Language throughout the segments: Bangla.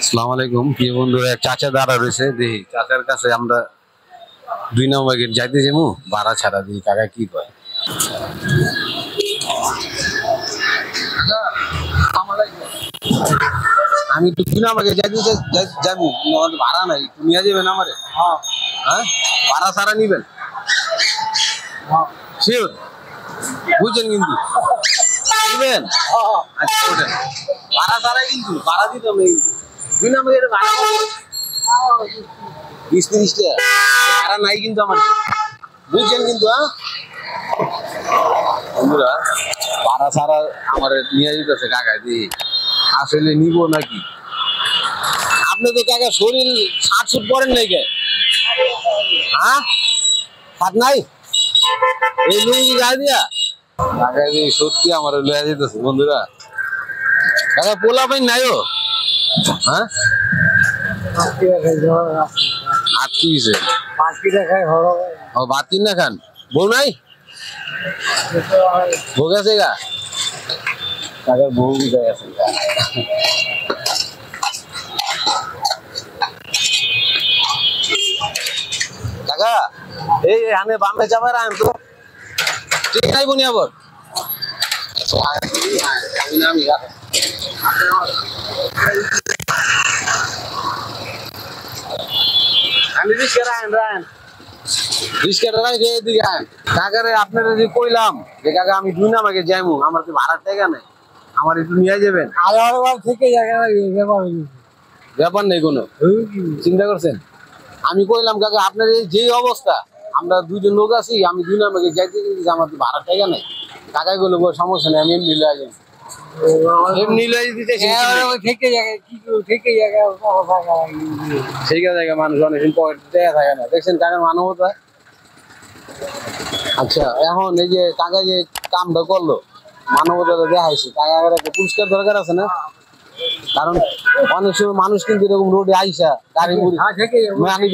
আসসালামু আলাইকুম প্রিয় বন্ধুরা, এক চাচা দাঁড়া রয়েছে। দেখি চাচার কাছে আমরা 2 নম্বর গেট যাইতে যাবো, ভাড়া ছাড়া দিই। কাকা কি কয়? আমি তো 2 নম্বর গেট যাইতে যাবো, ভাড়া নাই, তুমি নিয়ে যাবেন আমারে? হ্যাঁ, ভাড়া ছাড়া নিবেন? শিওর বুঝছেন কিন্তু নিবেন? আচ্ছা ওঠেন, ভাড়া ছাড়াই কিন্তু ভাড়া দিতে হবে। 2 নম্বর গেটে ভাড়া 20-30 টাকা ভাড়া নাই কিন্তু আমার, বুঝছেন কিন্তু? হ্যাঁ বন্ধুরা, ভাড়া ছাড়া আমার নিয়ে যেতেছে কাকা। দিয়ে আসলে নিব নাকি? আপনি তো কাকা শরীর 60 ফুট পড়েন নাই কে? হ্যাঁ, হাত নাই এই লুঙ্গি গায়ে দিয়া কাকা দিয়ে সত্যি আমার লয়ে যেতেছে। বন্ধুরা, কাকা পোলা পাই নাইও? হ্যাঁ, বাতি না খান? বউ নাই? বউ গেছে গা? কাকার বউ গেছে কাকা। এই হানে বামে যাবার আন তো ঠিক নাই বনি আবার। আপনারা যে কইলাম যে কাকা আমি 2 নম্বরে যাইমু, আমার তো ভাড়ার টাকা নাই, আমার একটু নিয়ে যাবেন? ব্যাপার নেই কোনো, চিন্তা করছেন? আমি কইলাম কাকা আপনার যে অবস্থা, আমরা 2জন লোক আছি, আমি 2 নম্বরে যাইতে আমার তো ভাড়ার টাকা নাই। কাকা গুলো সমস্যা নেই, আমি এমনি লয়ে যাই। মানুষ অনেকদিন পকেট দেয়া থাকে না, দেখছেন কাকার মানবতা। আচ্ছা, এখন এই যে কাকা যে কামটা করলো, মানবতাটা দেখাইছে, কাকার একটা পুরস্কার দরকার আছে না? কারণ অনেক সময় মানুষ কিন্তু এরকম রোডে আইসা গাড়ি মুড়ি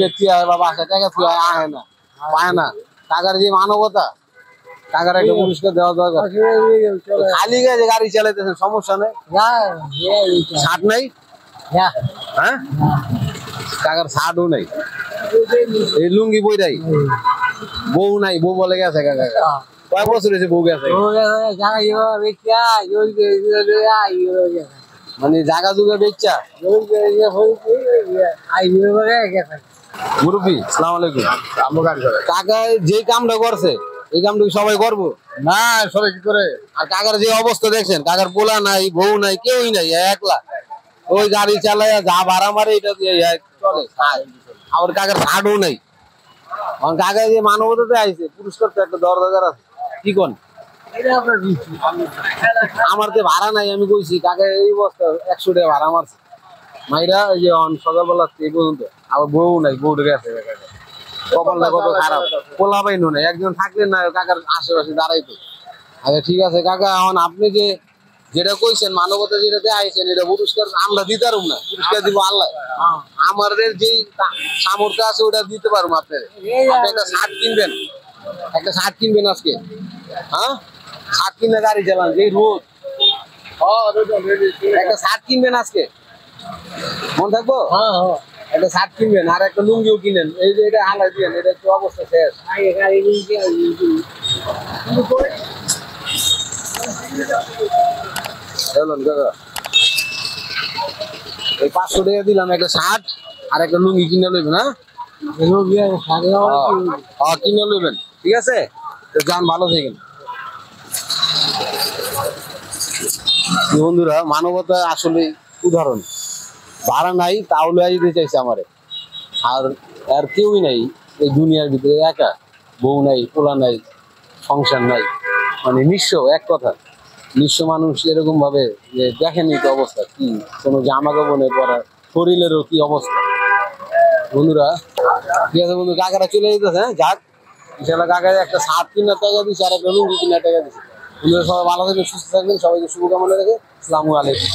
ব্যক্তি হয় বা বাসা টাকা থুয়ে আহে না, পায় না। কাকার যে মানবতা, কাকার একটা পুরস্কার দেওয়া দরকার। খালি গায়ে গাড়ি চালাইতেছেন, সমস্যা নেই, ছাড় নাই? হ্যাঁ, কাকার ছাড়ও নাই, এই লুঙ্গি বইটাই। বউ নাই, বউ বলে গেছে কাকা। কয় বছর হয়েছে বউ গেছে? মানে জায়গা জুগা বেচা মুরব্বী। আসসালামু আলাইকুম। কাকা যে কামটা করছে, এই কামটা সবাই করবো না? সবাই কি করে? আর কাকার যে অবস্থা দেখছেন, কাকার পোলা নাই, বউ নাই, কেউই নাই, একলা ওই গাড়ি চালায় যা ভাড়া মারে এটা দিয়ে চলে। আবার কাকার ছাড়ও নাই। কাকা যে মানবতাতে আইছে, পুরস্কার তো একটা দরকার আছে। কি কোন? আমার তো ভাড়া নাই, আমি কইছি কাকা এই বস্তা 100 টাকা ভাড়া মারছে মাইরা। ওই যে সকালবেলা এই পর্যন্ত আবার বউ নাই, বউটা গেছে। কপালটা কত খারাপ, পোলা পাইনো নাই, একজন থাকলেন না কাকার আশেপাশে দাঁড়াইতো। আচ্ছা ঠিক আছে কাকা, এখন আপনি যে যেটা কইছেন মানবতা যেটা দেখাইছেন, এটা পুরস্কার আমরা দিতে পারবো না, পুরস্কার দিব আল্লাহ। আমাদের যে সামর্থ্য আছে ওটা দিতে পারবো আপনার। আপনি একটা শার্ট কিনবেন, একটা শার্ট কিনবেন আজকে। হ্যাঁ, শার্ট কিনে গাড়ি চালান, যে রোদ। একটা শার্ট কিনবেন আজকে, মনে থাকবো? একটা শার্ট কিনবেন আর একটা লুঙ্গিও কিনেন। এই যে এটা হালাই দিয়েন, এটা একটু অবস্থা শেষ। এই 500 টাকা দিলাম, একটা শার্ট আর একটা লুঙ্গি কিনে লইবেন। হ্যাঁ, কিনে লইবেন, ঠিক আছে? যান, ভালো থাকেন। বন্ধুরা, মানবতা আসলে উদাহরণ। ভাড়া নাই, তাও লইয়া দিতে চাইছে আমারে। আর আর কেউই নাই এই দুনিয়ার ভিতরে, একা। বউ নাই, পোলা নাই, সংসার নাই, মানে নিঃস্ব, এক কথা নিঃস্ব মানুষ। এরকম ভাবে যে দেখেনি তো অবস্থা কি, কোনো জামা কাপড়ে পরা, শরীরেরও কি অবস্থা। বন্ধুরা ঠিক আছে, বন্ধু কাকারা চলে যেতেছে। হ্যাঁ, যাক, ইনশাল্লাহ কাকারে একটা শার্ট কিনার টাকা দিচ্ছে আর একটা লুঙ্গি কিনার টাকা দিচ্ছে। বন্ধুরা সবাই ভালো থাকবেন, সুস্থ থাকবেন, সবাইকে শুভকামনা রেখে আসসালামু আলাইকুম।